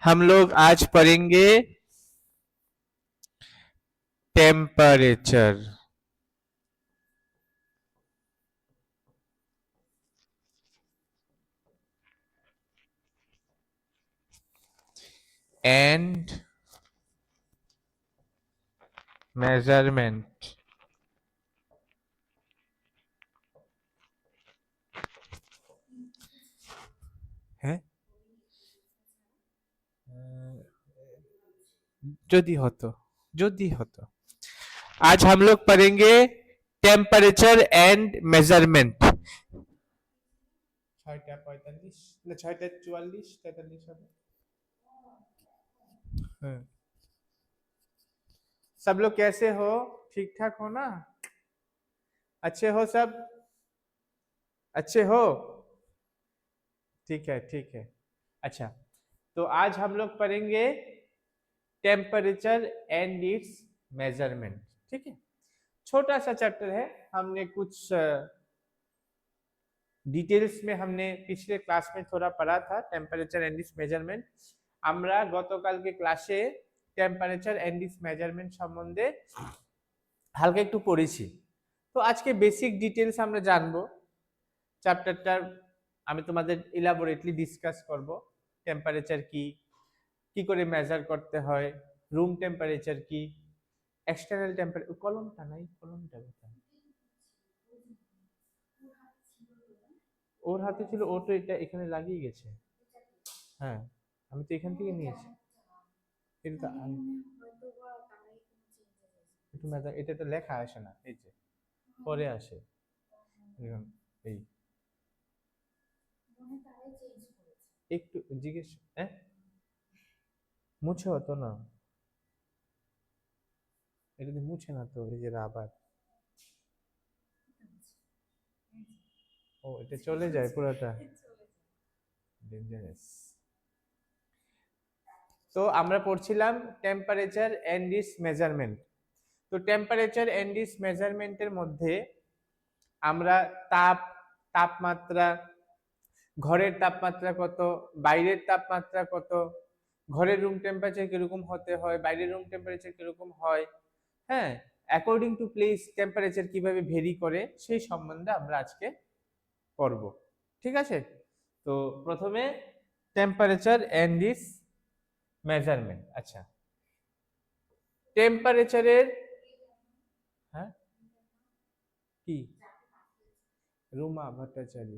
हम लोग आज पढ़ेंगे टेम्परेचर एंड मेजरमेंट है যদি হতো आज हम लोग पढ़ेंगे टेम्परेचर एंड मेजरमेंट 6:45 না 6:44 43 হবে। सब लोग कैसे हो? ठीक ठाक हो ना? अच्छे हो सब? अच्छे हो? ठीक है ठीक है। अच्छा, तो आज हम लोग पढ़ेंगे टेम्परेचर एंड इट्स मेजरमेंट। ठीक है, छोटा सा चैप्टर है। हमने कुछ डिटेल्स में हमने पिछले क्लास में थोड़ा पढ़ा था टेम्पारेचर एंड इट्स मेजरमेंट। আমরা গতকালকে ক্লাসে টেম্পারেচার এন্ড ইটস মেজারমেন্ট সম্বন্ধে হালকা একটু পড়েছি। তো আজকে বেসিক ডিটেলস আমরা জানবো। চ্যাপ্টারটার আমি তোমাদের ইলাবোরেটলি ডিসকাস করব। টেম্পারেচার কি, কি করে মেজার করতে হয়, রুম টেম্পারেচার কি, এক্সটার্নাল টেম্পারেচার। কলমটা নাই, কলমটা কোথায়? ওর হাতে ছিল, ও তো এটা এখানে লাগিয়ে গেছে। হ্যাঁ, আমি তো এখান থেকে নিয়েছি। এটা একটু মেজার, এটা তো লেখা আসে না, এই যে পরে আসে। এই একটু জিজ্ঞেস, হ্যাঁ মুছে হতো না, এটা তো মুছে না তো, এই যে রাবার। ও এটা চলে যায় পুরোটা, ডেঞ্জারাস। তো আমরা পড়ছিলাম টেম্পারেচার এন্ড ইটস মেজারমেন্ট। তো টেম্পারেচার এন্ড ইটস মেজারমেন্টের মধ্যে আমরা তাপমাত্রা, ঘরের তাপমাত্রা কত, বাইরের তাপমাত্রা কত, ঘরের রুম টেম্পারেচার কিরকম হতে হয়, বাইরের রুম টেম্পারেচার কিরকম হয়, হ্যাঁ, অ্যাকর্ডিং টু প্লেস টেম্পারেচার কিভাবে ভেরি করে, সেই সম্বন্ধে আমরা আজকে পড়ব। ঠিক আছে, তো প্রথমে টেম্পারেচার এন্ড ইটস মেজারমেন্ট। আচ্ছা, টেম্পারেচারের, হ্যাঁ কি, রুমা ভট্টাচার্য।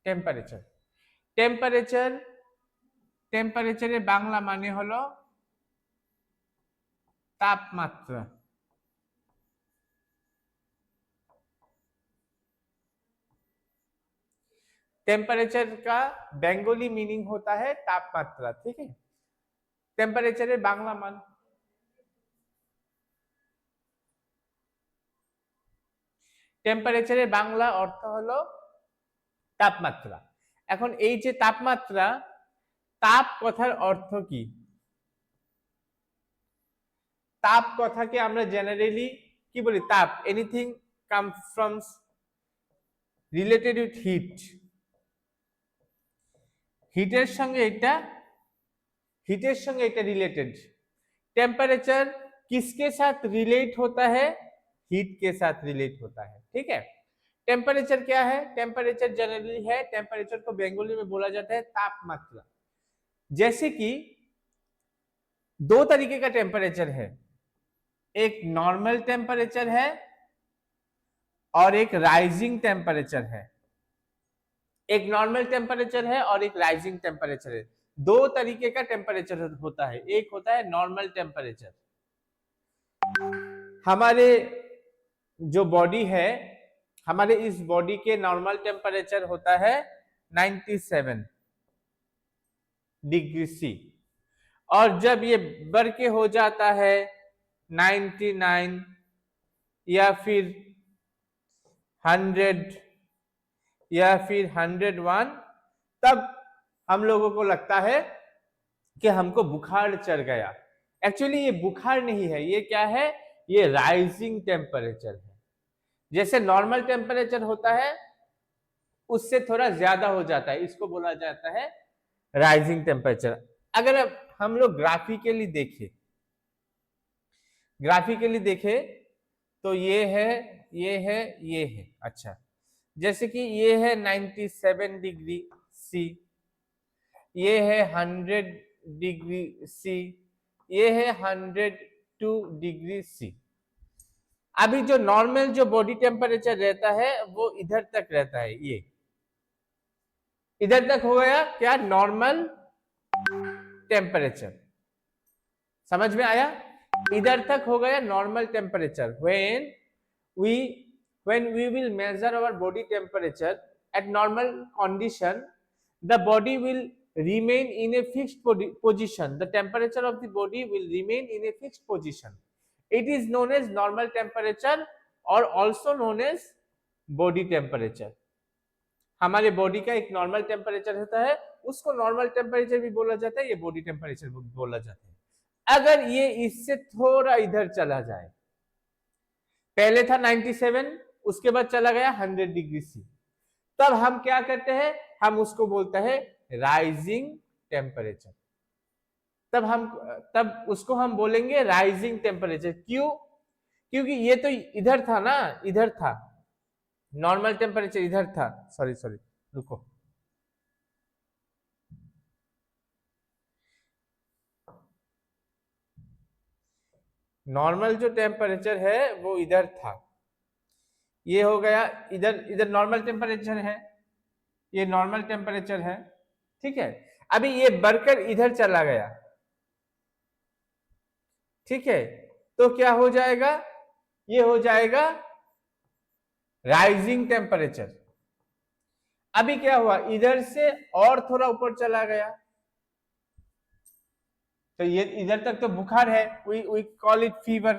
টেম্পারেচার, টেম্পারেচার, টেম্পারেচারের বাংলা মানে হলো तापमात्रा। टेम्परेचर का बेंगोली मीनिंग होता है तापमात्रा। ठीक है, टेम्पारेचर बांग्ला मान, टेम्पारेचर बांग्ला अर्थ हलो तापमात्रा। এখন এই যে তাপমাত্রা, তাপ কথার অর্থ কি? তাপ কথাকে আমরা জেনারেলি কি বলি? তাপ, anything comes from related with heat. হিটের সঙ্গে এটা, हीटर संगे এটা रिलेटेड। टेम्परेचर किसके साथ रिलेट होता है? हीट के साथ रिलेट होता है। ठीक है, टेम्परेचर क्या है? टेम्परेचर जनरली है, टेम्परेचर को बंगाली में बोला जाता है तापमात्रा। जैसे कि दो तरीके का टेम्परेचर है, एक नॉर्मल टेम्परेचर है और एक राइजिंग टेम्परेचर है। एक नॉर्मल टेम्परेचर है और एक राइजिंग टेम्परेचर है। दो तरीके का टेम्परेचर होता है। एक होता है नॉर्मल टेम्परेचर, हमारे जो बॉडी है, हमारे इस बॉडी के नॉर्मल टेम्परेचर होता है 97 डिग्री सी, और जब ये बढ़ के हो जाता है 99 या फिर 100 या फिर 101, तब हम लोगों को लगता है कि हमको बुखार चढ़ गया। एक्चुअली ये बुखार नहीं है, ये क्या है? ये राइजिंग टेम्परेचर है। जैसे नॉर्मल टेम्परेचर होता है उससे थोड़ा ज्यादा हो जाता है, इसको बोला जाता है राइजिंग टेम्परेचर। अगर अब हम लोग ग्राफिकली देखें तो ये है, ये है, ये है। अच्छा, जैसे कि ये है 97 डिग्री सी, ये है 100 डिग्री सी, ये है 102 डिग्री सी। अभी जो नॉर्मल जो बॉडी टेम्परेचर रहता है वो इधर तक रहता है, ये इधर तक हो गया क्या नॉर्मल टेम्परेचर, समझ में आया? इधर तक हो गया normal temperature. when we will measure our body temperature at normal condition, the body will remain in a fixed position. The temperature of the body will remain in a fixed position. It is known as normal temperature or also known as body temperature. हमारे body का एक normal temperature होता है, उसको normal temperature भी बोला जाता है, ये बॉडी टेम्परेचर भी बोला जाता है। अगर ये इससे थोड़ा इधर चला जाए, पहले था 97, उसके बाद चला गया 100 डिग्री सी, तब हम क्या करते हैं, हम उसको बोलते हैं राइजिंग टेम्परेचर। तब उसको हम बोलेंगे राइजिंग टेम्परेचर। क्यों? क्योंकि ये तो इधर था ना, इधर था नॉर्मल टेम्परेचर, इधर था, सॉरी रुको, नॉर्मल जो टेम्परेचर है वो इधर था, ये हो गया इधर नॉर्मल टेम्परेचर है, ये नॉर्मल टेम्परेचर है, ठीक है। अभी ये बढ़कर इधर चला गया, ठीक है, तो क्या हो जाएगा, ये हो जाएगा राइजिंग टेम्परेचर। अभी क्या हुआ, इधर से और थोड़ा ऊपर चला गया, तो ये इधर तक तो बुखार है, we call it fever,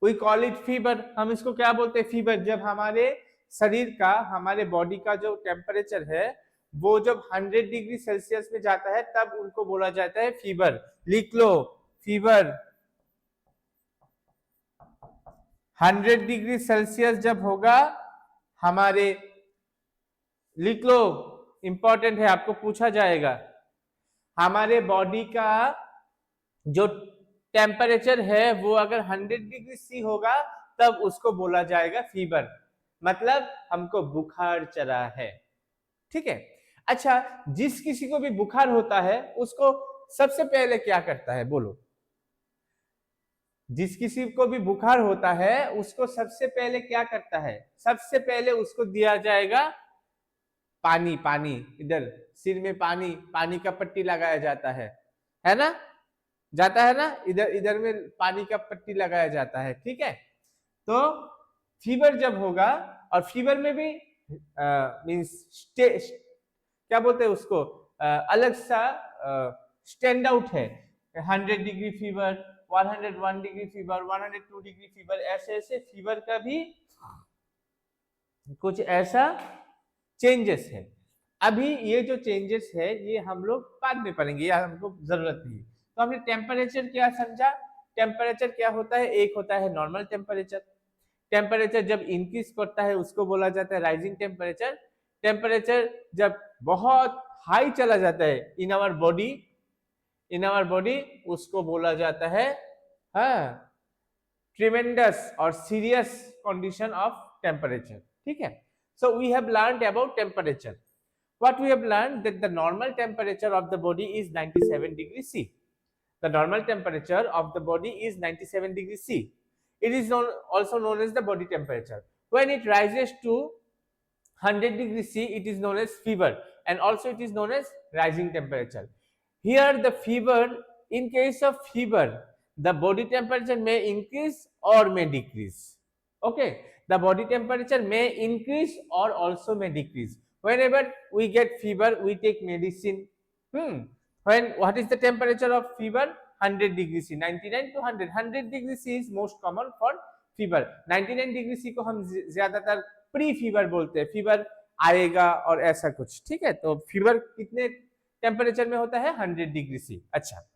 we call it fever। हम इसको क्या बोलते हैं, फीवर। जब हमारे शरीर का, हमारे बॉडी का जो टेम्परेचर है वो जब 100 डिग्री सेल्सियस में जाता है तब उनको बोला जाता है फीवर। लिख लो, फीवर 100 डिग्री सेल्सियस जब होगा हमारे, लिख लो, इंपॉर्टेंट है, आपको पूछा जाएगा, हमारे बॉडी का जो टेम्परेचर है वो अगर 100 डिग्री सी होगा तब उसको बोला जाएगा फीवर, मतलब हमको बुखार चढ़ा है, ठीक है। अच्छा, जिस किसी को भी बुखार होता है उसको सबसे पहले क्या करता है, बोलो? जिस किसी को भी बुखार होता है उसको सबसे पहले क्या करता है, सबसे पहले उसको दिया जाएगा पानी, पानी, इधर सिर में पानी का पट्टी लगाया जाता है ना, जाता है ना, इधर में पानी का पट्टी लगाया जाता है, ठीक है। तो फीवर जब होगा, और फीवर में भी मींस क्या बोलते हैं उसको, अलग सा स्टैंड आउट है, 100 degree fever, 101 degree fever, 102 degree fever, ऐसे ऐसे फीवर का भी कुछ ऐसा चेंजेस है। अभी ये जो चेंजेस है ये हम लोग बाद में पढ़ेंगे, या हमको जरूरत नहीं। तो हमने टेम्परेचर क्या समझा, टेम्परेचर क्या होता है, एक होता है नॉर्मल टेम्परेचर, टेम्परेचर जब इंक्रीज करता है उसको बोला जाता है राइजिंग टेम्परेचर। टेम्परेचर जब बहुत हाई चला जाता है इन आवर बॉडी उसको बोला जाता है ट्रिमेंडस और सीरियस कंडीशन ऑफ टेम्परेचर, ठीक है। So we have learned about temperature. What we have learned that the normal temperature of the body is 97 degrees C. The normal temperature of the body is 97 degrees C. It is also known as the body temperature. When it rises to 100 degrees C, it is known as fever, and also it is known as rising temperature. Here the fever, in case of fever, the body temperature may increase or may decrease. Okay, the body temperature may increase or also may decrease. Whenever we get fever, we take medicine. What is the temperature of fever? 100 degrees C, 99 to 100. 100 degrees C is most common for fever. 99 degree C को हम ज्यादातर pre fever बोलते हैं, fever आएगा और ऐसा कुछ, ठीक है। तो फीवर कितने टेम्परेचर में होता है, 100 डिग्री सी। अच्छा,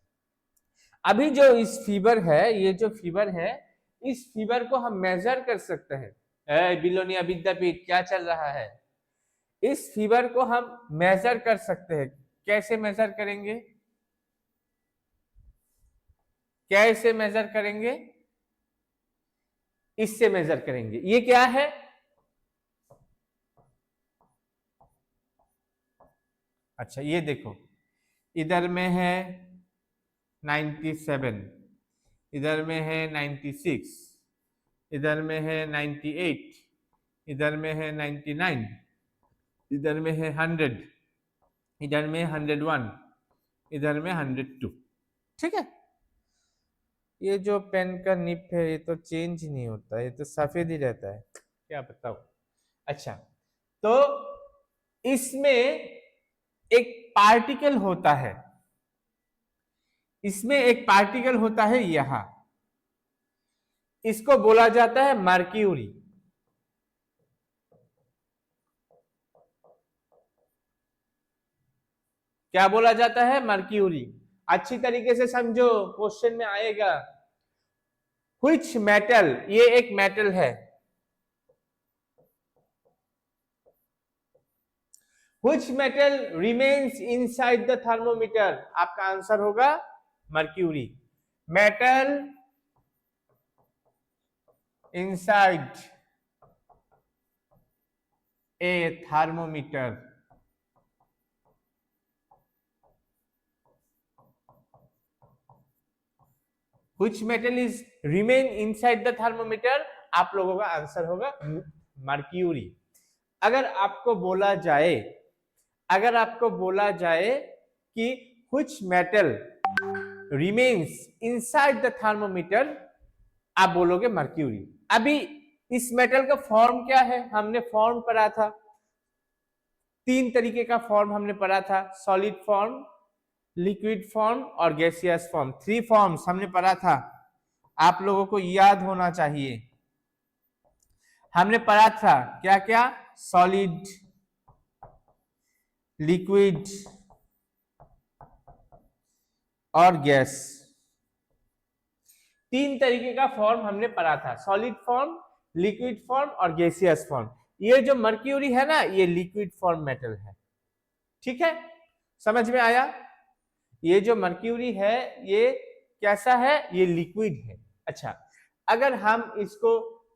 अभी जो इस फीवर है, ये जो फीवर है इस फीवर को हम मेजर कर सकते हैं। बिलोनिया विद्यापीठ क्या चल रहा है? इस फीवर को हम मेजर कर सकते हैं। कैसे मेजर करेंगे? कैसे मेजर करेंगे? इससे मेजर करेंगे। ये क्या है? अच्छा ये देखो, इधर में है 97, इधर में है 96, इधर में है 98, इधर में है 99, इधर में है 100, इधर में 101, इधर में 102। ठीक है, ये जो पेन का निप है ये तो चेंज नहीं होता, ये तो सफेद ही रहता है, क्या बताओ। अच्छा, तो इसमें एक पार्टिकल होता है, इसमें एक पार्टिकल होता है यहां, इसको बोला जाता है मर्क्यूरी। क्या बोला जाता है? मर्क्यूरी। अच्छी तरीके से समझो, क्वेश्चन में आएगा। व्हिच मेटल, ये एक मेटल है, which metal remains inside the thermometer? आपका आंसर होगा mercury. Metal inside a thermometer, which metal is remain inside the thermometer? आप लोगों का आंसर होगा मर्क्यूरी। अगर आपको बोला जाए, अगर आपको बोला जाए कि which metal remains inside the thermometer, आप बोलोगे मर्क्यूरी। अभी इस मेटल का फॉर्म क्या है? हमने फॉर्म पढ़ा था, तीन तरीके का फॉर्म हमने पढ़ा था, सॉलिड फॉर्म, लिक्विड फॉर्म और गैसियस फॉर्म। थ्री फॉर्म्स हमने पढ़ा था, आप लोगों को याद होना चाहिए। हमने पढ़ा था क्या क्या? सॉलिड, लिक्विड और गैस। तीन तरीके का फॉर्म हमने पढ़ा था, सॉलिड फॉर्म, लिक्विड फॉर्म और गैसियस फॉर्म। ये जो मर्क्यूरी है ना, ये लिक्विड फॉर्म मेटल है। ठीक है, समझ में आया? ये जो मर्क्यूरी है ये कैसा है? ये लिक्विड है। अच्छा, अगर हम इसको,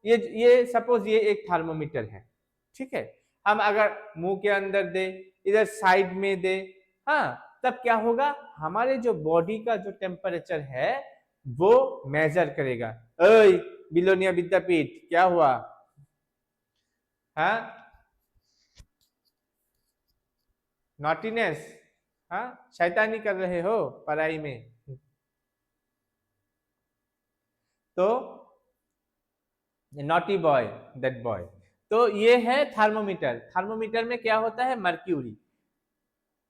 ये सपोज ये एक थर्मोमीटर है, ठीक है, हम अगर मुंह के अंदर दे, इधर साइड में दे, हाँ, तब क्या होगा? हमारे जो बॉडी का जो टेम्परेचर है वो मेजर करेगा। ओए बिलोनिया विद्यापीठ, क्या हुआ? हाँ, नॉटीनेस, हाँ, शैतानी कर रहे हो पढ़ाई में? तो नॉटी बॉय, दैट बॉय। तो ये है थर्मोमीटर। थर्मोमीटर में क्या होता है? Mercury.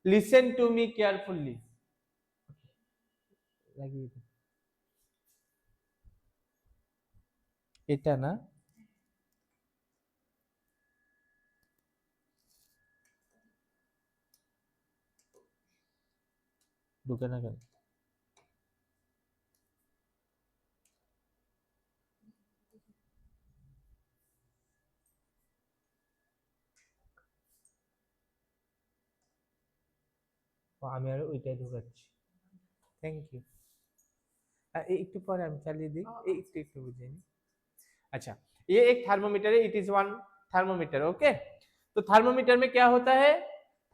Listen to me carefully. এটা না, ঢুকে না কেন? আমি আর ওইটাই ঢুকাচ্ছি। Thank you. একটু পরে আমি চালিয়ে দিই, একটু একটু বুঝে নি। अच्छा, ये एक थर्मोमीटर है, it is one thermometer. Okay, तो थर्मोमीटर में क्या होता है?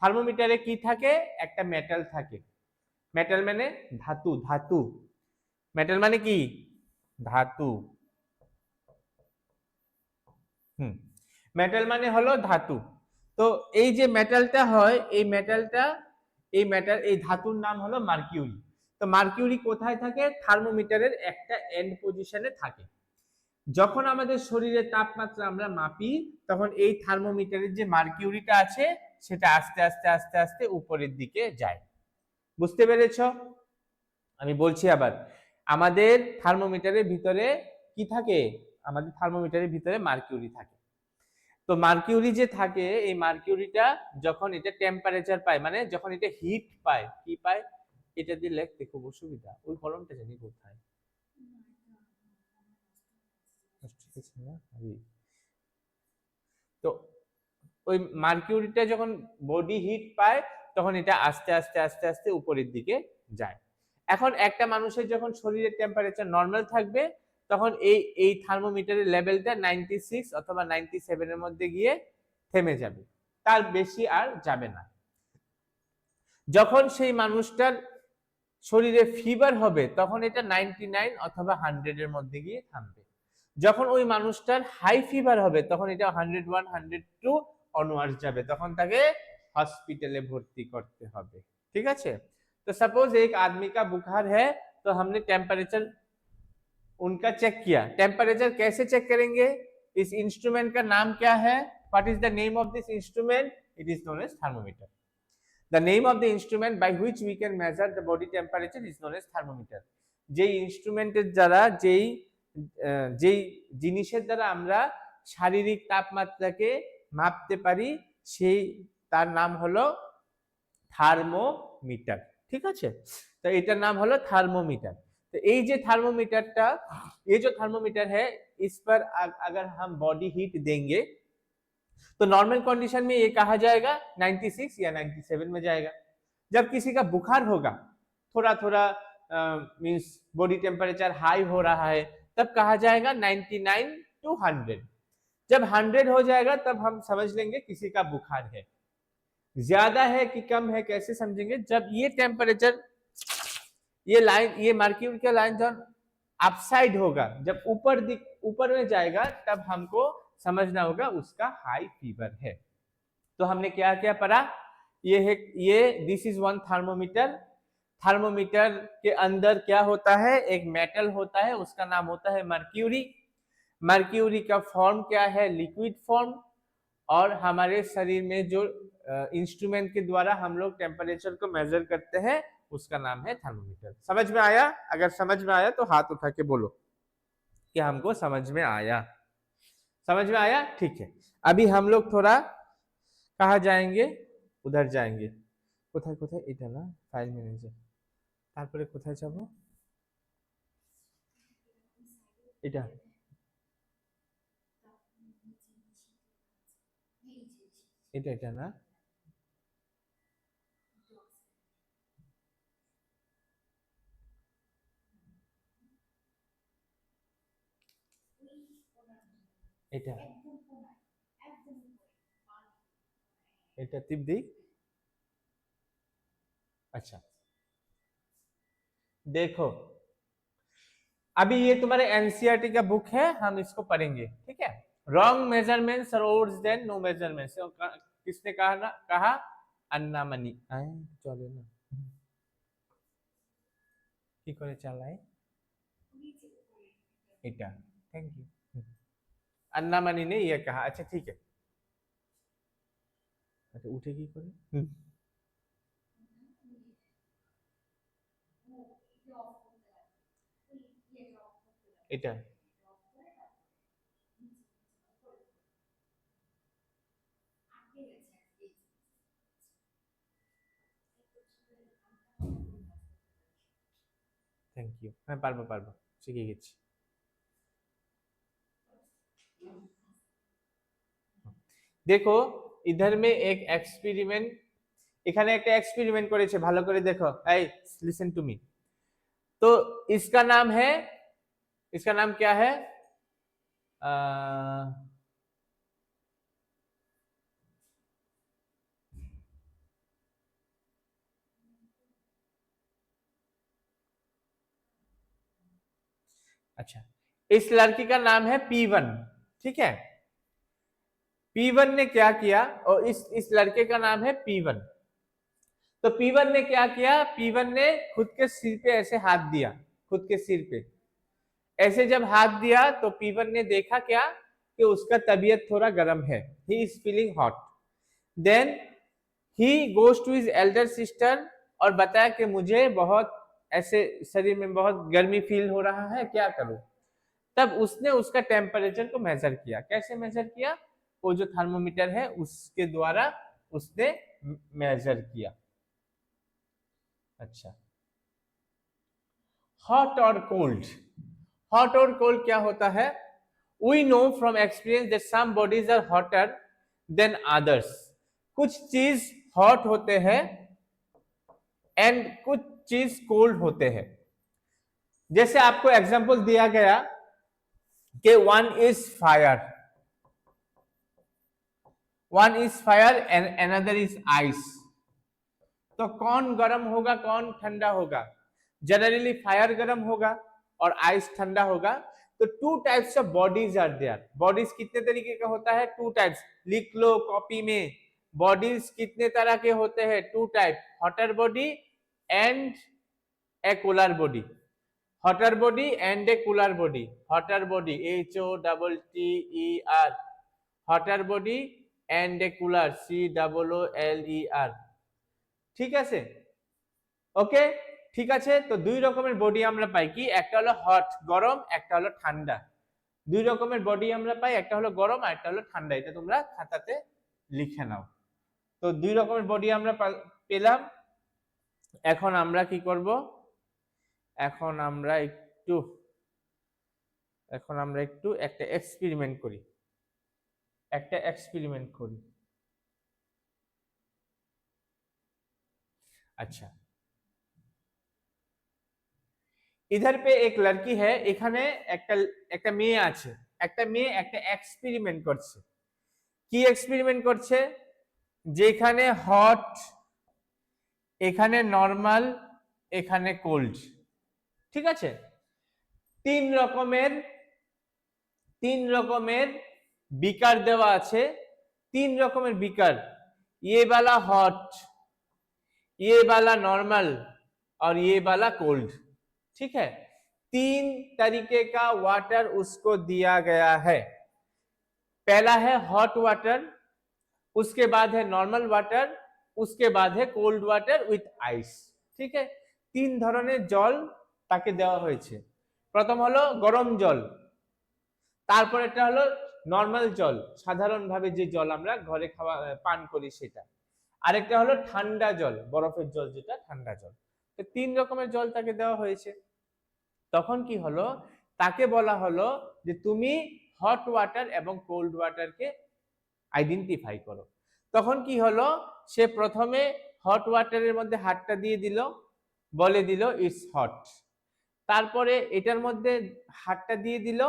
থার্মোমিটারে কি থাকে? একটা মেটাল থাকে। মেটাল মানে ধাতু, ধাতু। মেটাল মানে কি? ধাতু। মেটাল মানে হলো ধাতু। তো এই যে মেটালটা হয়, এই মেটালটা, এই মেটাল, এই ধাতুর নাম হলো মার্কিউরি। তো মার্কিউরি কোথায় থাকে? থার্মোমিটারের একটা এন্ড পজিশনে থাকে। যখন আমাদের শরীরের তাপমাত্রা আমরা মাপি, তখন এই থার্মোমিটারের যে মার্কিউরিটা আছে সেটা আস্তে আস্তে আস্তে আস্তে উপরের দিকে যায়। বুঝতে পেরেছো? আমি বলছি আবার, আমাদের থার্মোমিটারের ভিতরে কি থাকে? আমাদের থার্মোমিটারের ভিতরে মার্কিউরি থাকে। তো মার্কিউরি যে থাকে, এই মার্কিউরিটা যখন এটা টেম্পারেচার পায়, মানে যখন এটা হিট পায়, কি পায়? এটা দিয়ে লিখতে খুব অসুবিধা, ওই কলমটা জানি কোথায়। তো ওই মার্কিউরিটা যখন বডি হিট পায় তখন এটা আস্তে আস্তে আস্তে আস্তে উপরের দিকে যায়। এখন একটা মানুষের যখন শরীরের টেম্পারেচার নর্মাল থাকবে তখন এই থার্মোমিটারের লেভেলটা 96 অথবা 97 এর মধ্যে গিয়ে থেমে যাবে, তার বেশি আর যাবে না। যখন সেই মানুষটার শরীরে ফিভার হবে তখন এটা 99 অথবা 100 এর মধ্যে গিয়ে থামবে। যখন ওই মানুষটার হাই ফিভার হবে তখন এটা 101 102 অনওয়ার্ডস যাবে, তখন তাকে हॉस्पिटले भर्ती करते হবে। ठीक है। तो सपोज एक आदमी का बुखार है तो हमने टेम्परेचर उनका चेक किया। टेम्परेचर कैसे चेक करेंगे? इस इंस्ट्रूमेंट का नाम क्या है? What is the name of this instrument? It is known as thermometer. The name of the instrument by which we can measure the body temperature is known as thermometer. যেই ইনস্ট্রুমেন্টের দ্বারা যেই জিনিসের দ্বারা আমরা শারীরিক তাপমাত্রাকে মাপতে পারি সেই তার নাম হলো থার্মোমিটার। ঠিক আছে, তো এটার নাম হলো থার্মোমিটার। तो এই যে থার্মোমিটারটা, ये जो थर्मोमीटर है इस पर अगर हम बॉडी हीट देंगे तो नॉर्मल कंडीशन में ये कहा जाएगा 96 या 97 में जाएगा। जब किसी का बुखार होगा, थोड़ा थोड़ा मींस बॉडी टेम्परेचर हाई हो रहा है, तब कहा जाएगा 99 टू 100। जब 100 हो जाएगा तब हम समझ लेंगे किसी का बुखार है। ज्यादा है कि कम है कैसे समझेंगे? जब ये टेम्परेचर, ये लाइन, ये मर्क्यूरी का लाइन जब अपसाइड होगा, जब ऊपर में जाएगा, तब हमको समझना होगा उसका हाई फीवर है। तो हमने क्या क्या पढ़ा? ये this is one thermometer. Thermometer के अंदर क्या होता है? एक मेटल होता है, उसका नाम होता है मर्क्यूरी। मर्क्यूरी का फॉर्म क्या है? Liquid form. और हमारे शरीर में जो इंस्ट्रूमेंट के द्वारा हम लोग टेम्परेचर को मेजर करते हैं उसका नाम है थर्मोमीटर। समझ में आया? अगर समझ में आया तो हाथ उठा के बोलो कि हमको समझ में आया। समझ में आया? ठीक है। अभी हम लोग थोड़ा कहाँ जाएंगे? उधर जाएंगे। কোথায় কোথায়? এটা না, ফাইল ম্যানেজার। তারপরে কোথায় যাব? এটা এটা এটা না, এটা এটা টিপ दी। अच्छा देखो, अभी ये तुम्हारे एनसीईआरटी का बुक है, हम इसको पढ़ेंगे। ठीक है। Wrong measurements are worse than no measurements. किसने कहा ना? कहा अन्नामणि। चलो ना, কি করে চালায় এটা? Thank you. अन्नामणि ने ये कहा। अच्छा ठीक है। अच्छा उठे কি করে? এটা থ্যাংক ইউ। হ্যাঁ পারবো পারবো, শিখে গেছি। দেখো इधर में एक एक्सपेरिमेंट, এখানে একটা এক্সপেরিমেন্ট করেছে, ভালো করে দেখো। এই লিসেন টু মি। तो इसका नाम है, इसका नाम क्या है? अच्छा, इस लड़की का नाम है P1। ठीक है। P1 ने क्या किया? और इस लड़के का नाम है P1। तो P1 ने क्या किया? P1 ने खुद के सिर पे ऐसे हाथ दिया, खुद के सिर पे ऐसे जब हाथ दिया तो P1 ने देखा क्या कि उसका तबीयत थोड़ा गर्म है, he is feeling hot. Then he goes to his elder sister और बताया कि मुझे बहुत ऐसे शरीर में बहुत गर्मी फील हो रहा है, क्या करूं? तब उसने उसका टेम्परेचर को मेजर किया। कैसे मेजर किया? वो जो थर्मोमीटर है उसके द्वारा उसने मेजर किया। अच्छा, हॉट और कोल्ड। हॉट और कोल्ड क्या होता है? We know from experience that some bodies are hotter than others. कुछ चीज हॉट होते हैं एंड कुछ चीज कोल्ड होते हैं. जैसे आपको एग्जांपल दिया गया कि one is fire and another is ice. तो कौन गर्म होगा कौन ठंडा होगा? जनरली फायर गर्म होगा और आइस ठंडा होगा. तो two types of bodies are there. Bodies कितने तरीके का होता है? Two types. लिख लो कॉपी में. बॉडीज कितने तरह के होते हैं? Two type. Hotter body and a cooler body. Hotter body and a cooler body. Hotter body HOTTER. Hotter body and a cooler COOLER. ঠিক আছে? ওকে, ঠিক আছে. তো দুই রকমের বডি আমরা পাই. কি? একটা হলো হট গরম, একটা হলো ঠান্ডা. দুই রকমের বডি আমরা পাই, একটা হলো গরম আর একটা হলো ঠান্ডা. এটা তোমরা খাতাতে লিখে নাও. তো দুই রকমের বডি আমরা পেলাম. এখন আমরা কি করব? এখন আমরা একটু একটা এক্সপেরিমেন্ট করি. अच्छा, इधर पे एक लड़की है. এখানে একটা মেয়ে আছে. একটা মেয়ে একটা এক্সপেরিমেন্ট করছে. কি এক্সপেরিমেন্ট করছে? যেখানে হট, এখানে নরমাল, এখানে কোল্ড. ঠিক আছে? তিন রকমের বিকার দেওয়া আছে. তিন রকমের বিকার. ये वाला हॉट, ये वाला नॉर्मल और ये वाला कोल्ड. ठीक है? तीन तरीके का वाटर उसको दिया गया है. पहला है हॉट वाटर, उसके बाद है नॉर्मल वाटर, उसके बाद है कोल्ड वाटर উইথ আইস. ঠিক আছে? তিন ধরনের জল তাকে দেওয়া হয়েছে. প্রথম হলো গরম জল, তারপর এটা হলো নরমাল জল, সাধারণভাবে যে জল আমরা ঘরে পান করি সেটা. আরেকটা হলো ঠান্ডা জল, বরফের জল, যেটা ঠান্ডা জল. তো তিন রকমের জল তাকে দেওয়া হয়েছে. তখন কি হলো? তাকে বলা হলো যে তুমি হট ওয়াটার এবং কোল্ড ওয়াটারকে আইডেন্টিফাই করো. তখন কি হলো? সে প্রথমে হট ওয়াটারের মধ্যে হাতটা দিয়ে দিল, বলে দিল ইটস হট. তারপরে এটার মধ্যে হাতটা দিয়ে দিল,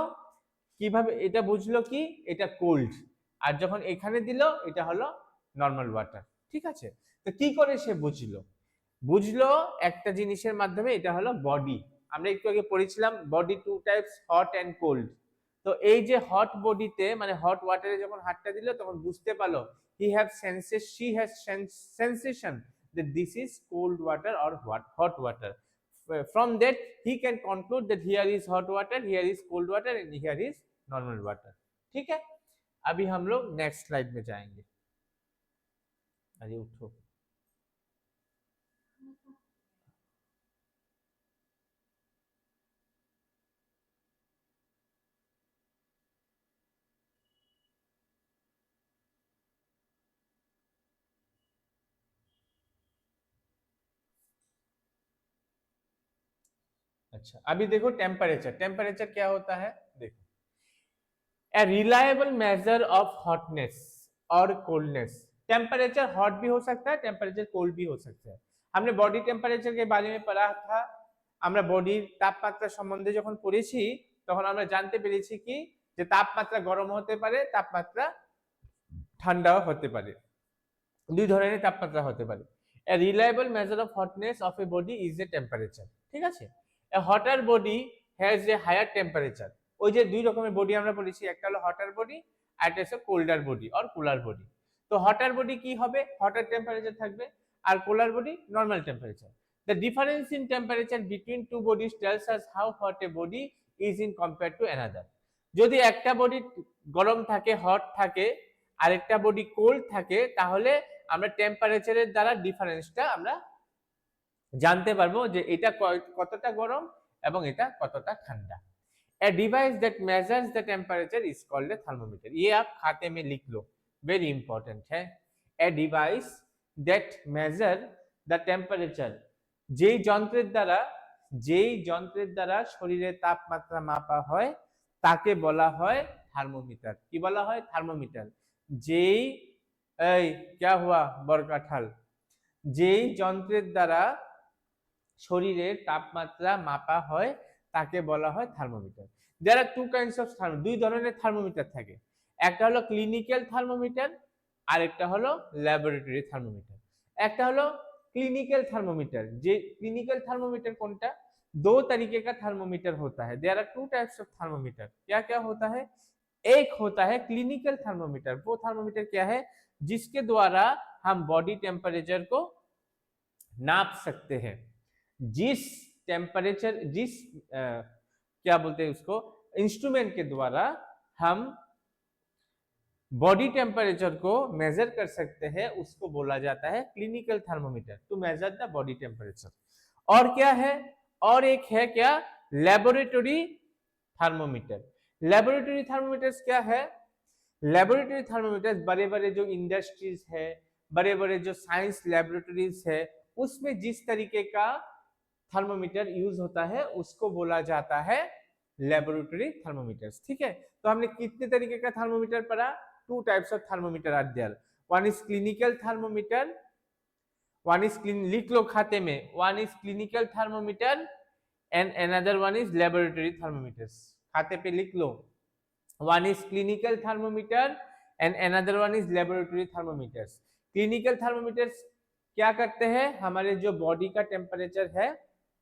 কিভাবে এটা বুঝলো কি এটা কোল্ড. আর যখন এখানে দিল এটা হলো নরমাল ওয়াটার. ঠিক আছে? তো কি করে সে বুঝলো একটা জিনিসের মাধ্যমে. এটা হলো বডি. আমরা একটু আগে পড়েছিলাম body two types, hot and cold. তো এই যে হট বডিতে মানে হট ওয়াটারে যখন হাতটা দিল তখন বুঝতে পারলো she has sensation that this is cold water or hot water. From that he can conclude that here is hot water, here is cold water and here is normal water. ठीक है? अभी हम लोग नेक्स्ट स्लाइड में जाएंगे. अरे उठो. अच्छा, अभी देखो टेम्परेचर. टेम्परेचर क्या होता है? देखो, a reliable measure of hotness और कोल्डनेस. टेम्परेचर हॉट भी हो सकता है, टेम्परेचर कोल्ड भी हो सकता है. हमने बॉडी टेम्परेचर के बारे में पढ़ा था. আমরা বডির তাপমাত্রা সম্বন্ধে যখন পড়েছি তখন আমরা জানতে পেরেছি কি যে তাপমাত্রা গরম হতে পারে, তাপমাত্রা ঠান্ডাও হতে পারে. দুই ধরনের তাপমাত্রা হতে পারে. A reliable measure of hotness of a body is a temperature. ঠিক আছে? A hotter body has a higher temperature. ওই যে দুই রকমের বডি আমরা বলেছি, একটা হলো হটার বডি আর একটা হচ্ছে colder body or cooler body. তো হটার বডি কি হবে? হটার টেম্পারেচার থাকবে. আর cooler body normal temperature. The difference in temperature between two bodies tells us how hot a body is in compared to another. যদি একটা body গরম থাকে, hot থাকে, আর একটা বডি কোল্ড থাকে, তাহলে আমরা টেম্পারেচারের দ্বারা ডিফারেন্সটা আমরা জানতে পারবো যে এটা কতটা গরম এবং এটা কতটা ঠান্ডা. A device that measures the temperature is called a thermometer. ये आप खाते में लिख लो, very important है. A device that measure the temperature, যেই যন্ত্রের দ্বারা শরীরের তাপমাত্রা মাপা হয় তাকে বলা হয় থার্মোমিটার। কি বলা হয়? থার্মোমিটার। যেই এই क्या हुआ বরকাঠাল, যেই যন্ত্রের দ্বারা শরীরের তাপমাত্রা মাপা হয় তাকে বলা হয় thermometer. There are two kinds of দুই ধরনের থার্মোমিটার থাকে। একটা হলো ক্লিনিক্যাল থার্মোমিটার, আরেকটা হলো ল্যাবরেটরি থার্মোমিটার। একটা হলো क्लिनिकल थर्मोमीटर। जे क्लिनिकल थर्मोमीटर कोनटा? दो तरीके का थर्मोमीटर होता है। There are two types of thermometer. क्या क्या होता है? एक होता है क्लिनिकल थर्मोमीटर। वो थर्मोमीटर क्या है? जिसके द्वारा हम बॉडी टेम्परेचर को नाप सकते हैं। जिस टेम्परेचर क्या बोलते हैं उसको, इंस्ट्रूमेंट के द्वारा हम बॉडी टेम्परेचर को मेजर कर सकते हैं, उसको बोला जाता है clinical thermometer, to measure the body temperature. और क्या है? और एक है क्या? Laboratory thermometer. लेबोरेटरी थर्मोमीटर्स क्या है? लेबोरेटरी थर्मोमीटर्स बड़े बड़े जो इंडस्ट्रीज है, बड़े बड़े जो साइंस लेबोरेटरीज है, उसमें जिस तरीके का थर्मोमीटर यूज होता है उसको बोला जाता है लेबोरेटरी थर्मोमीटर्स। ठीक है, तो हमने कितने तरीके का थर्मोमीटर पढ़ा? Two types of thermometer are there. One is clinical thermometer, one is लिख लो खाते में, one is clinical thermometer and another one is laboratory thermometers. खाते पे लिख लो, one is clinical thermometer and another one is laboratory thermometers. Clinical thermometers क्या करते हैं? हमारे जो बॉडी का टेम्परेचर है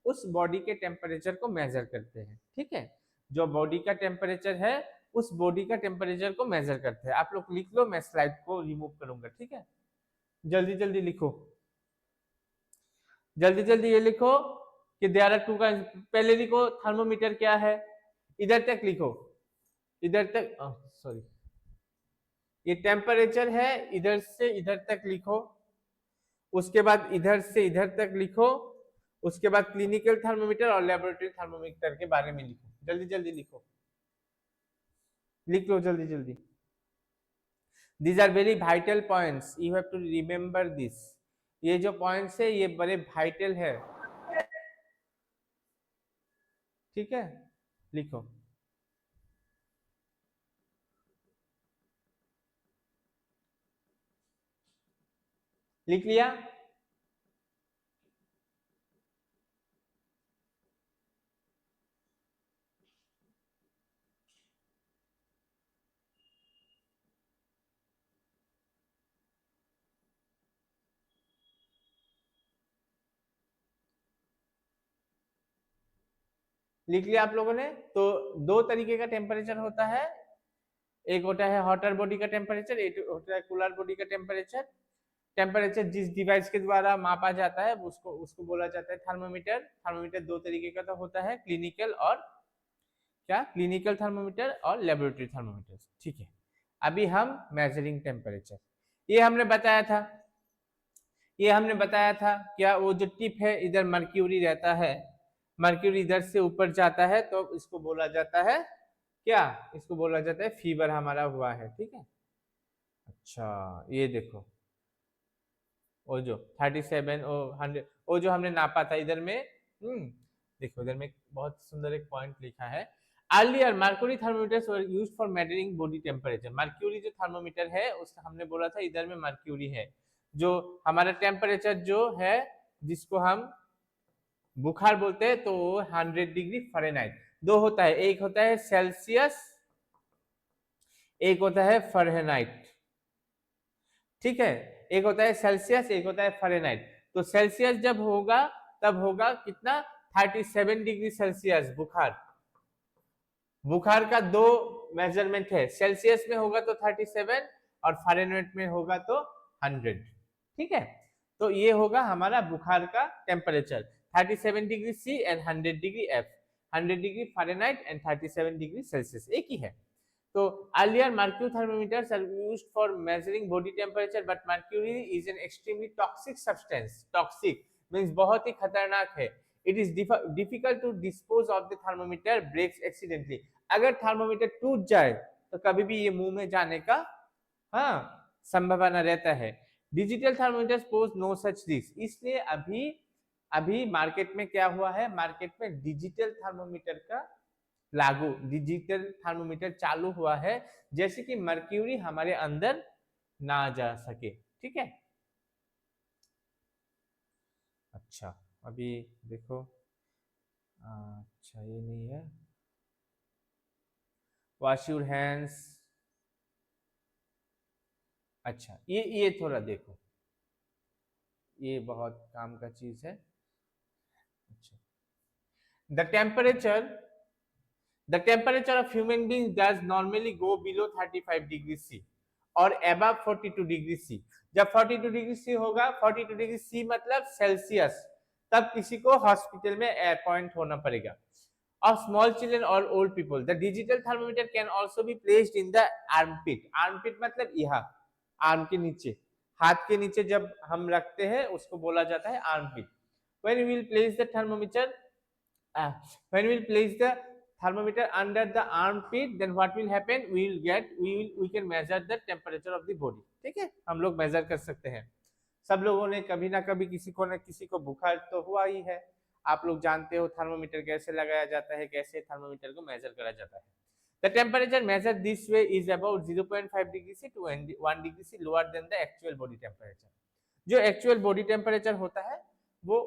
उस बॉडी के टेम्परेचर को मेजर करते हैं। ठीक है, जो बॉडी का टेम्परेचर है उस बॉडी का टेम्परेचर को मेजर करते हैं। आप लोग लिख लो, मैं स्लाइड को रिमूव करूंगा। ठीक है, जल्दी जल्दी लिखो, जल्दी जल्दी ये लिखो कि देयर आर टू का। पहले लिखो थर्मोमीटर क्या है, इधर तक लिखो, इधर तक, सॉरी, ये टेम्परेचर है, इधर से इधर तक लिखो, उसके बाद इधर से इधर तक लिखो, उसके बाद क्लिनिकल थर्मोमीटर और लेबोरेटरी थर्मोमीटर के बारे में लिखो। जल्दी जल्दी लिखो, लिख लो जल्दी जल्दी। These are very vital points, you have to remember this। ये जो पॉइंट्स है ये बड़े वाइटल है। ठीक है, लिखो। लिख लिया? लिख लिया आप लोगों ने? तो दो तरीके का टेम्परेचर होता है, एक होता है हॉटर बॉडी का टेम्परेचर, एक होता है कूलर बॉडी का टेम्परेचर। टेम्परेचर जिस डिवाइस के द्वारा मापा जाता है उसको उसको बोला जाता है थर्मोमीटर। थर्मोमीटर दो तरीके का तो होता है, क्लिनिकल और क्या, क्लिनिकल थर्मोमीटर और लेबोरेटरी थर्मोमीटर। ठीक है, अभी हम मेजरिंग टेम्परेचर, ये हमने बताया था, ये हमने बताया था क्या, वो जो टिप है इधर मर्क्यूरी रहता है, मर्क्यूरी इधर से ऊपर जाता है तो इसको बोला जाता है क्या, इसको बोला जाता है फीवर हमारा हुआ है। ठीक है, अच्छा ये देखो, वो जो 37 और 100 वो जो हमने नापा था इधर में, देखो इधर में बहुत सुंदर एक पॉइंट लिखा है। Earlier mercury thermometers were used for measuring body temperature. Mercury जो थर्मोमीटर है उसका हमने बोला था इधर में मर्क्यूरी है, जो हमारा टेम्परेचर जो है जिसको हम बुखार बोलते हैं, तो 100 डिग्री फ़ारेनहाइट। दो होता है, एक होता है सेल्सियस, एक होता है फ़ारेनहाइट। ठीक है, एक होता है सेल्सियस, एक होता है फ़ारेनहाइट। तो सेल्सियस जब होगा तब होगा कितना, 37 डिग्री सेल्सियस बुखार। बुखार का दो मेजरमेंट है, सेल्सियस में होगा तो 37 और फ़ारेनहाइट में होगा तो 100। ठीक है, तो ये होगा हमारा बुखार का temperature, 37 degree C and 100 degree F, 100 degree Fahrenheit and 37 degree Celsius, एक ही है। तो earlier mercury thermometers are used for measuring body temperature, but mercury is an extremely toxic substance। toxic means बहुत ही खतरनाक है। It is difficult to dispose of the thermometer breaks accidentally। अगर thermometer टूट जाए तो कभी भी ये मुंह में जाने का संभावना रहता है। Digital thermometers pose no such risk, इसलिए अभी मार्केट में क्या हुआ है, मार्केट में डिजिटल थर्मोमीटर का लागू, डिजिटल थर्मोमीटर चालू हुआ है, जैसे कि मर्क्यूरी हमारे अंदर ना जा सके। ठीक है, अच्छा अभी देखो, अच्छा ये नहीं है, वॉश योर हैंड्स। अच्छा ये थोड़ा देखो, ये बहुत काम का चीज है। अच्छा, the temperature The temperature of human beings does normally go below 35 degree C और above 42 डिग्री C। जब 42 डिग्री C होगा, 42 डिग्री C मतलब सेल्सियस, तब किसी को हॉस्पिटल में अपॉइंट होना पड़ेगा। Of small children or old people, the digital thermometer can also be placed in the armpit. Armpit मतलब यहाँ, आर्म के नीचे, हाथ के नीचे जब हम रखते हैं उसको बोला जाता है armpit. When we will place the thermometer, when we will place the thermometer under the armpit, then what will happen, we can measure the temperature of the body। ठीक है, हम लोग मेजर कर सकते हैं। सब लोगों ने कभी ना कभी किसी को न किसी को बुखार तो हुआ ही है, आप लोग जानते हो थर्मोमीटर कैसे लगाया जाता है, कैसे थर्मोमीटर को मेजर करा जाता है। The temperature measured this way is about 0.5 degree C to 1 degree C lower than the actual body temperature। जो एक्चुअल बॉडी टेम्परेचर होता है वो,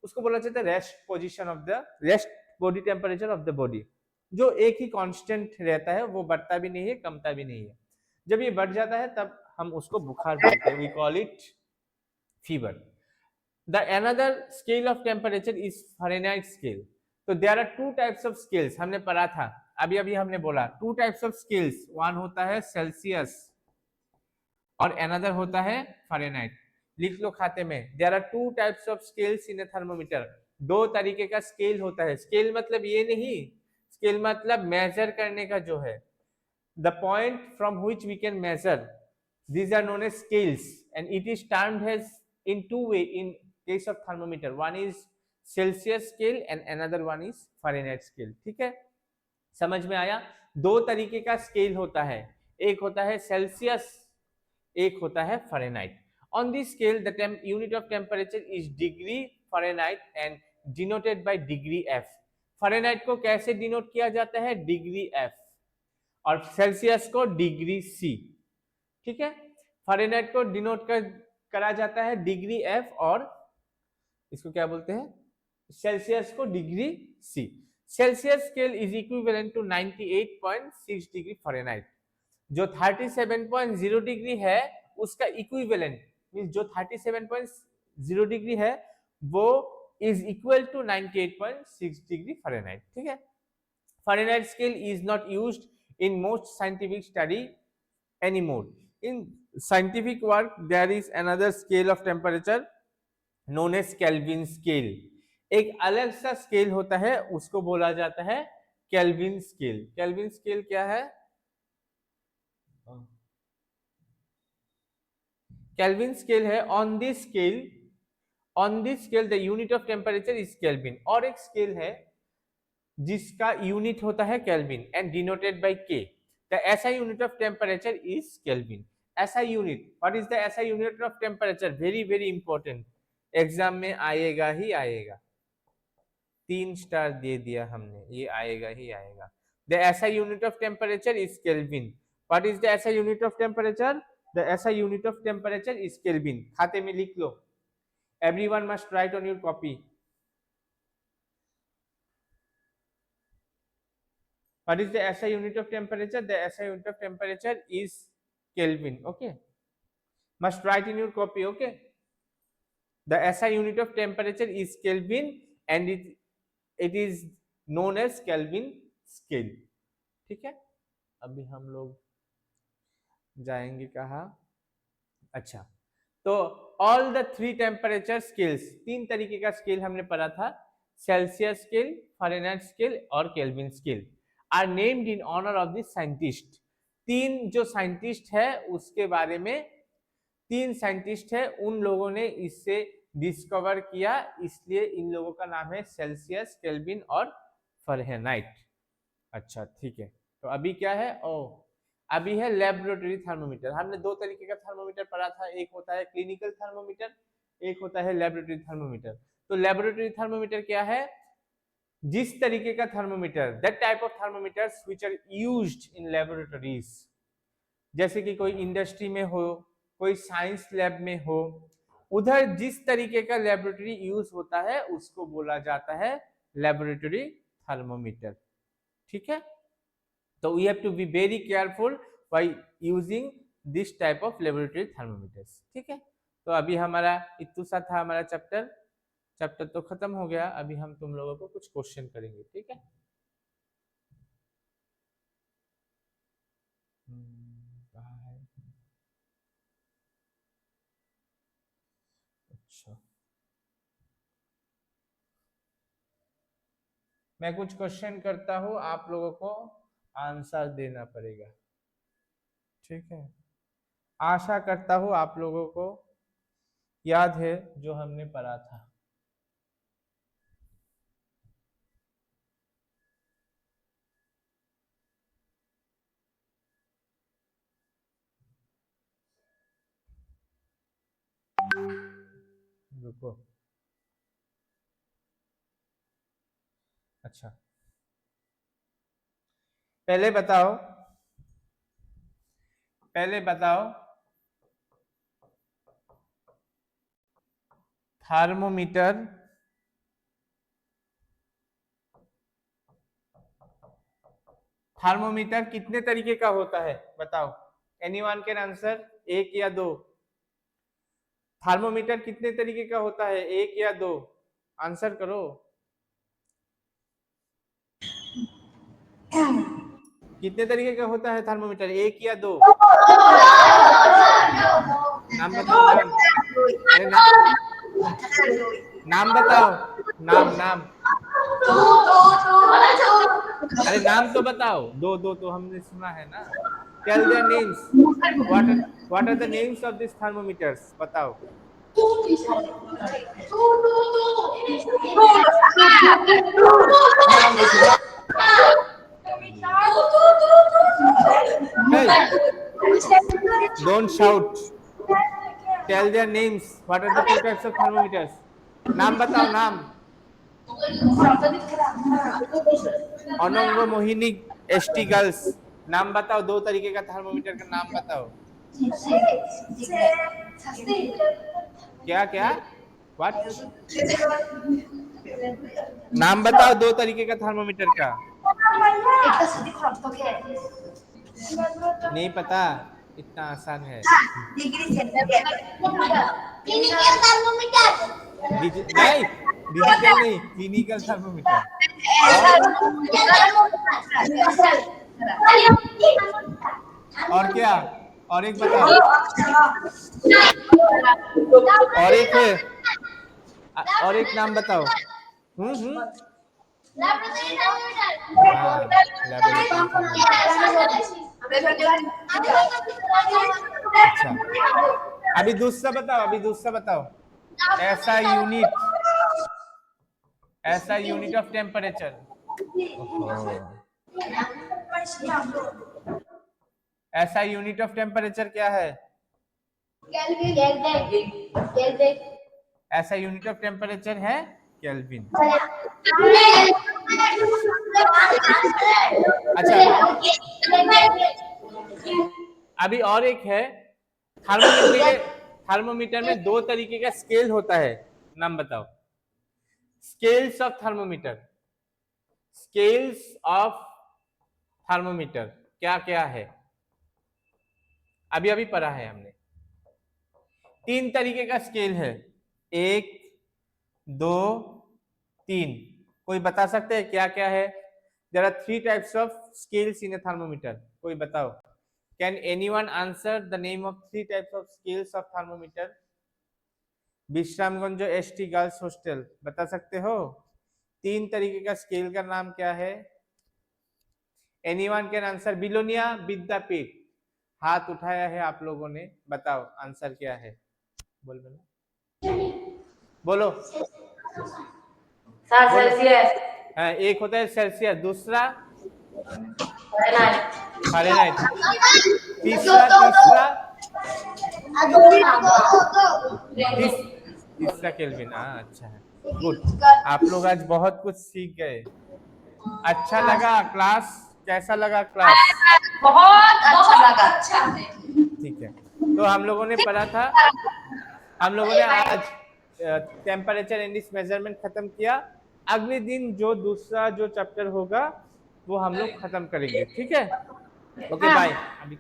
उसको बोला जाता है rest position of the, rest body temperature of the body, जो एक ही कांस्टेंट रहता है, वो बढ़ता भी नहीं है कमता भी नहीं है। जब ये बढ़ जाता है तब हम उसको बुखार बोलते हैं, we call it fever. The another scale of temperature is Fahrenheit scale. तो there are two types of scales, हमने पढ़ा था अभी अभी हमने बोला two types of scales, one होता है सेल्सियस और अनदर होता है फारेनहाइट। लिख लो खाते में, there are two types of scales in a thermometer. दो तरीके का स्केल होता है। स्केल मतलब ये नहीं, स्केल मतलब मेजर करने का जो है, the point from which we can measure, these are known as scales and it is termed as in two way in case of thermometer, one is celsius scale and another one is fahrenheit scale। ठीक है, समझ में आया? दो तरीके का scale होता है, एक होता है सेल्सियस, एक होता है Fahrenheit. On this scale, the unit of temperature is degree Fahrenheit and denoted by degree F। Fahrenheit को कैसे डिनोट किया जाता है? डिग्री F, और सेल्सियस को डिग्री C। ठीक है, फारेनहाइट को डिनोट करा जाता है डिग्री F और इसको क्या बोलते हैं, सेल्सियस को degree C। Celsius scale is equivalent to 98.6 degree Fahrenheit. जो 37.0 डिग्री है उसका इक्विवेलेंट मींस जो 37.0 डिग्री है वो is equal to 98.6 degree Fahrenheit. ठीक है, Fahrenheit scale is not used in most scientific study anymore। in scientific work there is another scale of temperature known as Kelvin scale। एक अलग सा scale होता है उसको बोला जाता है केल्विन स्केल। केल्विन स्केल क्या है? केल्विन स्केल है on this scale the unit of temperature is kelvin. और एक स्केल है जिसका यूनिट होता है केल्विन एंड डिनोटेड बाय के। The SI unit of temperature is kelvin. SI unit, what is the SI unit of temperature? Very very important, exam में आएगा ही आएगा। 3 स्टार दे दिया हमने, ये आएगा ही आएगा। The SI unit of temperature is Kelvin. What is the SI unit of temperature? The SI unit of temperature is Kelvin. खाते में लिख लो, everyone must write on your copy. What is the SI unit of temperature? The SI unit of temperature is Kelvin. Okay, must write in your copy. Okay, the SI unit of temperature is Kelvin and it is known as Kelvin scale। ठीक है, अभी हम लोग जाएंगे कहाँ? अच्छा, तो all the three temperature scales, तीन तरीके का स्केल हमने पढ़ा था, सेल्सियस स्केल, फारेनहाइट स्केल और Kelvin scale, are named in honour of the scientist. तीन जो साइंटिस्ट है उसके बारे में, तीन साइंटिस्ट है उन लोगों ने इससे डिस्कवर किया, इसलिए इन लोगों का नाम है सेल्सियस, केल्विन और फारेनहाइट। अच्छा ठीक है, तो अभी क्या है? अभी है लेबोरेटरी थर्मोमीटर। हमने दो तरीके का थर्मोमीटर पढ़ा था, एक होता है क्लिनिकल थर्मोमीटर, एक होता है लेबोरेटरी थर्मोमीटर। तो लेबोरेटरी थर्मोमीटर क्या है? जिस तरीके का thermometer, that type of thermometers which are used in laboratories, जैसे कि कोई इंडस्ट्री में हो, कोई साइंस लैब में हो, उधर जिस तरीके का लेबोरेटरी यूज होता है उसको बोला जाता है लेबोरेटरी थर्मोमीटर। ठीक है, तो we have to be very careful by using this type of laboratory thermometers. ठीक है, तो अभी हमारा इतना सा था हमारा चैप्टर तो खत्म हो गया। अभी हम तुम लोगों को कुछ क्वेश्चन करेंगे। ठीक है, कहाँ है? अच्छा, मैं कुछ क्वेश्चन करता हूँ, आप लोगों को आंसर देना पड़ेगा। ठीक है, आशा करता हूँ आप लोगों को याद है जो हमने पढ़ा था। रुको, अच्छा पहले बताओ, थर्मोमीटर कितने तरीके का होता है? बताओ, एनीवन कैन आंसर, एक या दो? थर्मोमीटर कितने तरीके का होता है, एक या दो? आंसर करो। कितने तरीके का होता है थर्मोमीटर, एक या दो? नाम बताओ, नाम। अरे नाम बताओ, नाम। अरे नाम तो बताओ, दो दो तो हमने सुना है ना। Tell their names, what are the names of this thermometers, बताओ। Hey, don't shout. Tell their names. What are the two types of thermometers? नाम बताओ, नाम। अनंग मोहिनी एसटी गर्ल्स, नाम बताओ, दो तरीके का थर्मोमीटर का नाम बताओ। क्या क्या? व्हाट? नाम बताओ दो तरीके का थर्मोमीटर का। नहीं पता, इतना आसान है। नहीं, डिजिटल नहीं, क्लिनिकल थर्मोमीटर। और क्या? और एक बताओ, और एक है, और एक नाम बताओ। अच्छा, अभी दूसरा बताओ, ऐसा यूनिट ऑफ टेम्परेचर। ऐसा यूनिट ऑफ टेम्परेचर क्या है? ऐसा यूनिट ऑफ टेम्परेचर है केल्विन। अच्छा, अभी और एक है, थर्मोमीटर में दो तरीके का स्केल होता है, नाम बताओ। स्केल्स ऑफ थर्मोमीटर क्या क्या है? अभी पढ़ा है हमने। तीन तरीके का स्केल है, एक, दो, तीन। कोई बता सकते हैं क्या क्या है? There are three types of scales in a thermometer. कोई बताओ, can anyone answer the name of three types of scales of thermometer? Vishramganj ST girls hostel, बता सकते हो तीन तरीके का स्केल का नाम क्या है? Anyone can answer? Belonia Vidyapeeth, हाथ उठाया है आप लोगों ने, बताओ आंसर क्या है? बोलो। सेल्सियस। हाँ, एक होता है सेल्सियस, दूसरा फ़ारेनहाइट, तीसरा केल्विन। हाँ, अच्छा है। गुड, आप लोग आज बहुत कुछ सीख गए। अच्छा लगा क्लास? कैसा लगा क्लास? बहुत अच्छा लगा। ठीक है, तो हम लोगों ने पढ़ा था, हम लोगों ने आज टेम्परेचर इंडिस मेजरमेंट खत्म किया। अगले दिन जो दूसरा जो चैप्टर होगा वो हम लोग खत्म करेंगे, ठीक है? Okay bye. अभी